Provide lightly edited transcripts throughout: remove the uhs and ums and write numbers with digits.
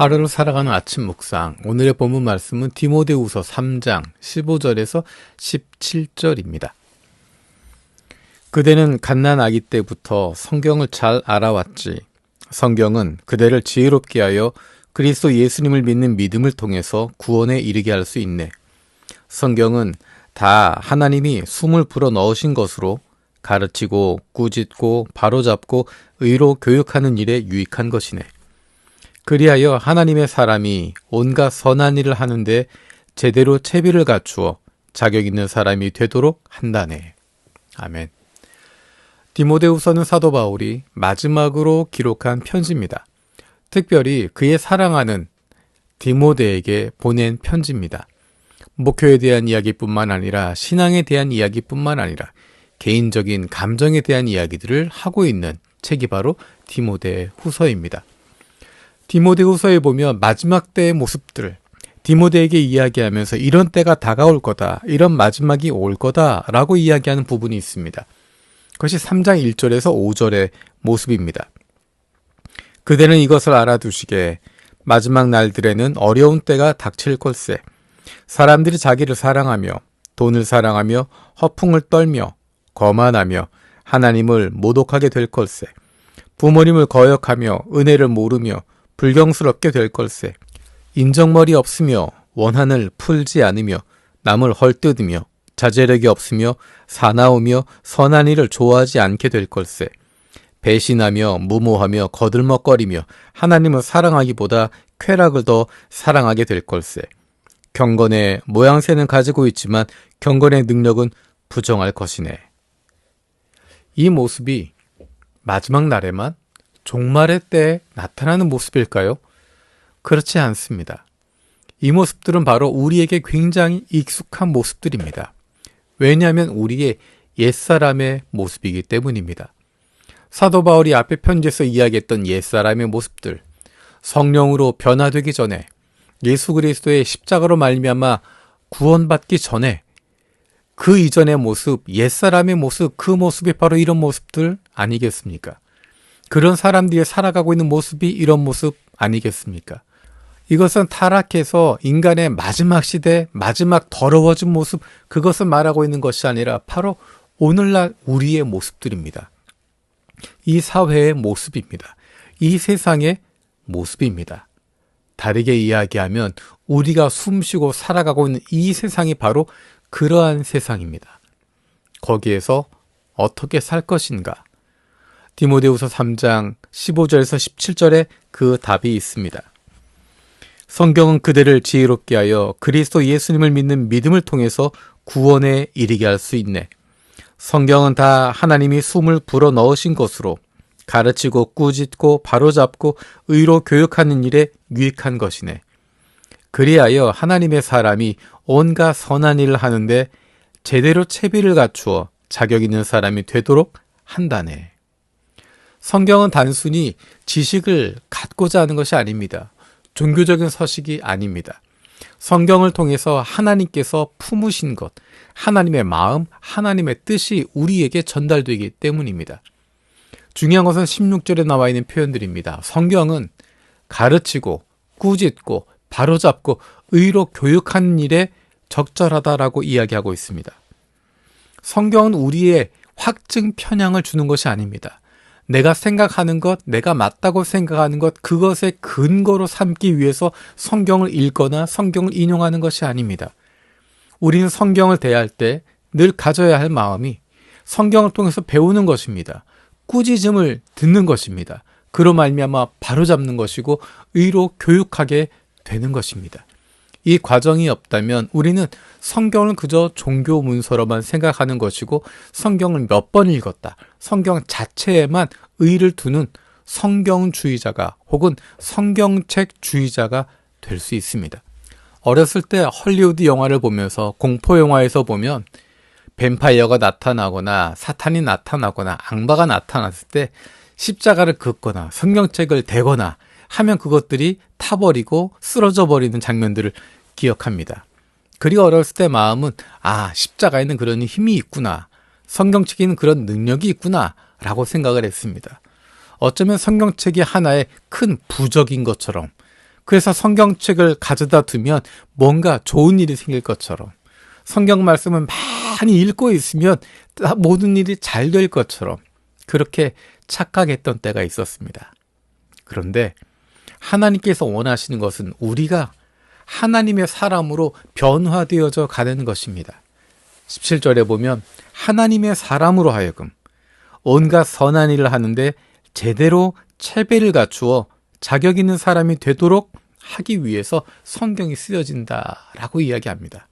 하루를 살아가는 아침 묵상. 오늘의 본문 말씀은 디모데후서 3장 15절에서 17절입니다. 그대는 갓난 아기 때부터 성경을 잘 알아왔지. 성경은 그대를 지혜롭게 하여 그리스도 예수님을 믿는 믿음을 통해서 구원에 이르게 할 수 있네. 성경은 다 하나님이 숨을 불어 넣으신 것으로 가르치고 꾸짖고 바로잡고 의로 교육하는 일에 유익한 것이네. 그리하여 하나님의 사람이 온갖 선한 일을 하는데 제대로 채비를 갖추어 자격 있는 사람이 되도록 한다네. 아멘. 디모데후서는 사도 바울이 마지막으로 기록한 편지입니다. 특별히 그의 사랑하는 디모데에게 보낸 편지입니다. 목표에 대한 이야기뿐만 아니라 신앙에 대한 이야기뿐만 아니라 개인적인 감정에 대한 이야기들을 하고 있는 책이 바로 디모데후서입니다. 디모데후서에 보면 마지막 때의 모습들, 디모데에게 이야기하면서 이런 때가 다가올 거다, 이런 마지막이 올 거다라고 이야기하는 부분이 있습니다. 그것이 3장 1절에서 5절의 모습입니다. 그대는 이것을 알아두시게 마지막 날들에는 어려운 때가 닥칠 걸세. 사람들이 자기를 사랑하며 돈을 사랑하며 허풍을 떨며 거만하며 하나님을 모독하게 될 걸세. 부모님을 거역하며 은혜를 모르며 불경스럽게 될 걸세. 인정머리 없으며 원한을 풀지 않으며 남을 헐뜯으며 자제력이 없으며 사나우며 선한 일을 좋아하지 않게 될 걸세. 배신하며 무모하며 거들먹거리며 하나님을 사랑하기보다 쾌락을 더 사랑하게 될 걸세. 경건의 모양새는 가지고 있지만 경건의 능력은 부정할 것이네. 이 모습이 마지막 날에만 종말의 때에 나타나는 모습일까요? 그렇지 않습니다. 이 모습들은 바로 우리에게 굉장히 익숙한 모습들입니다. 왜냐하면 우리의 옛사람의 모습이기 때문입니다. 사도 바울이 앞에 편지에서 이야기했던 옛사람의 모습들, 성령으로 변화되기 전에 예수 그리스도의 십자가로 말미암아 구원받기 전에 그 이전의 모습, 옛사람의 모습, 그 모습이 바로 이런 모습들 아니겠습니까? 그런 사람들이 살아가고 있는 모습이 이런 모습 아니겠습니까? 이것은 타락해서 인간의 마지막 시대, 마지막 더러워진 모습, 그것을 말하고 있는 것이 아니라 바로 오늘날 우리의 모습들입니다. 이 사회의 모습입니다. 이 세상의 모습입니다. 다르게 이야기하면 우리가 숨쉬고 살아가고 있는 이 세상이 바로 그러한 세상입니다. 거기에서 어떻게 살 것인가? 디모데후서 3장 15절에서 17절에 그 답이 있습니다. 성경은 그대를 지혜롭게 하여 그리스도 예수님을 믿는 믿음을 통해서 구원에 이르게 할 수 있네. 성경은 다 하나님이 숨을 불어 넣으신 것으로 가르치고 꾸짖고 바로잡고 의로 교육하는 일에 유익한 것이네. 그리하여 하나님의 사람이 온갖 선한 일을 하는데 제대로 채비를 갖추어 자격 있는 사람이 되도록 한다네. 성경은 단순히 지식을 갖고자 하는 것이 아닙니다. 종교적인 서식이 아닙니다. 성경을 통해서 하나님께서 품으신 것, 하나님의 마음, 하나님의 뜻이 우리에게 전달되기 때문입니다. 중요한 것은 16절에 나와 있는 표현들입니다. 성경은 가르치고 꾸짖고 바로잡고 의로 교육하는 일에 적절하다라고 이야기하고 있습니다. 성경은 우리의 확증 편향을 주는 것이 아닙니다. 내가 생각하는 것, 내가 맞다고 생각하는 것, 그것의 근거로 삼기 위해서 성경을 읽거나 성경을 인용하는 것이 아닙니다. 우리는 성경을 대할 때 늘 가져야 할 마음이 성경을 통해서 배우는 것입니다. 꾸짖음을 듣는 것입니다. 그로 말미암아 바로잡는 것이고 의로 교육하게 되는 것입니다. 이 과정이 없다면 우리는 성경을 그저 종교 문서로만 생각하는 것이고 성경을 몇 번 읽었다, 성경 자체에만 의의를 두는 성경주의자가 혹은 성경책주의자가 될 수 있습니다. 어렸을 때 헐리우드 영화를 보면서 공포영화에서 보면 뱀파이어가 나타나거나 사탄이 나타나거나 악마가 나타났을 때 십자가를 긋거나 성경책을 대거나 하면 그것들이 타버리고 쓰러져 버리는 장면들을 기억합니다. 그리고 어렸을 때 마음은 십자가에는 그런 힘이 있구나, 성경책에는 그런 능력이 있구나 라고 생각을 했습니다. 어쩌면 성경책이 하나의 큰 부적인 것처럼 그래서 성경책을 가져다 두면 뭔가 좋은 일이 생길 것처럼, 성경 말씀을 많이 읽고 있으면 모든 일이 잘 될 것처럼 그렇게 착각했던 때가 있었습니다. 그런데 하나님께서 원하시는 것은 우리가 하나님의 사람으로 변화되어져 가는 것입니다. 17절에 보면 하나님의 사람으로 하여금 온갖 선한 일을 하는데 제대로 체배를 갖추어 자격 있는 사람이 되도록 하기 위해서 성경이 쓰여진다라고 이야기합니다.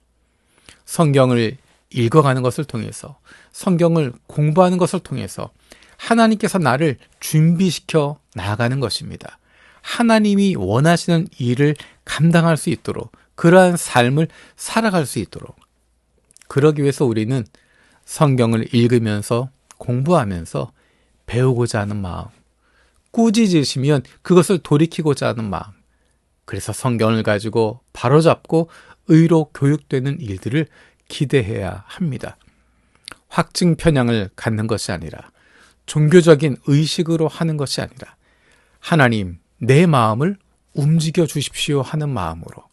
성경을 읽어가는 것을 통해서, 성경을 공부하는 것을 통해서 하나님께서 나를 준비시켜 나아가는 것입니다. 하나님이 원하시는 일을 감당할 수 있도록, 그러한 삶을 살아갈 수 있도록, 그러기 위해서 우리는 성경을 읽으면서 공부하면서 배우고자 하는 마음, 꾸짖으시면 그것을 돌이키고자 하는 마음, 그래서 성경을 가지고 바로잡고 의로 교육되는 일들을 기대해야 합니다. 확증 편향을 갖는 것이 아니라, 종교적인 의식으로 하는 것이 아니라, 하나님, 내 마음을 움직여 주십시오 하는 마음으로,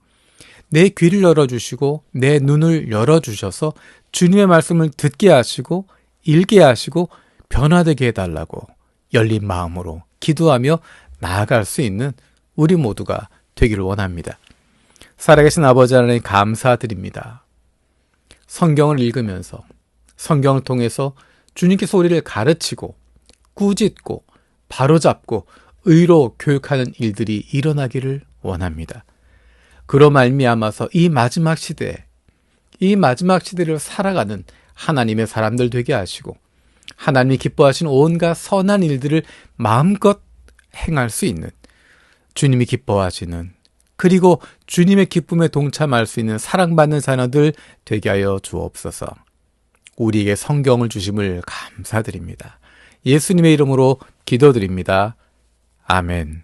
내 귀를 열어주시고 내 눈을 열어주셔서 주님의 말씀을 듣게 하시고 읽게 하시고 변화되게 해달라고 열린 마음으로 기도하며 나아갈 수 있는 우리 모두가 되기를 원합니다. 살아계신 아버지 하나님 감사드립니다. 성경을 읽으면서, 성경을 통해서 주님께서 우리를 가르치고 꾸짖고 바로잡고 의로 교육하는 일들이 일어나기를 원합니다. 그로 말미암아서 이 마지막 시대를 살아가는 하나님의 사람들 되게 하시고, 하나님이 기뻐하시는 온갖 선한 일들을 마음껏 행할 수 있는, 주님이 기뻐하시는, 그리고 주님의 기쁨에 동참할 수 있는 사랑받는 자녀들 되게 하여 주옵소서. 우리에게 성경을 주심을 감사드립니다. 예수님의 이름으로 기도드립니다. 아멘.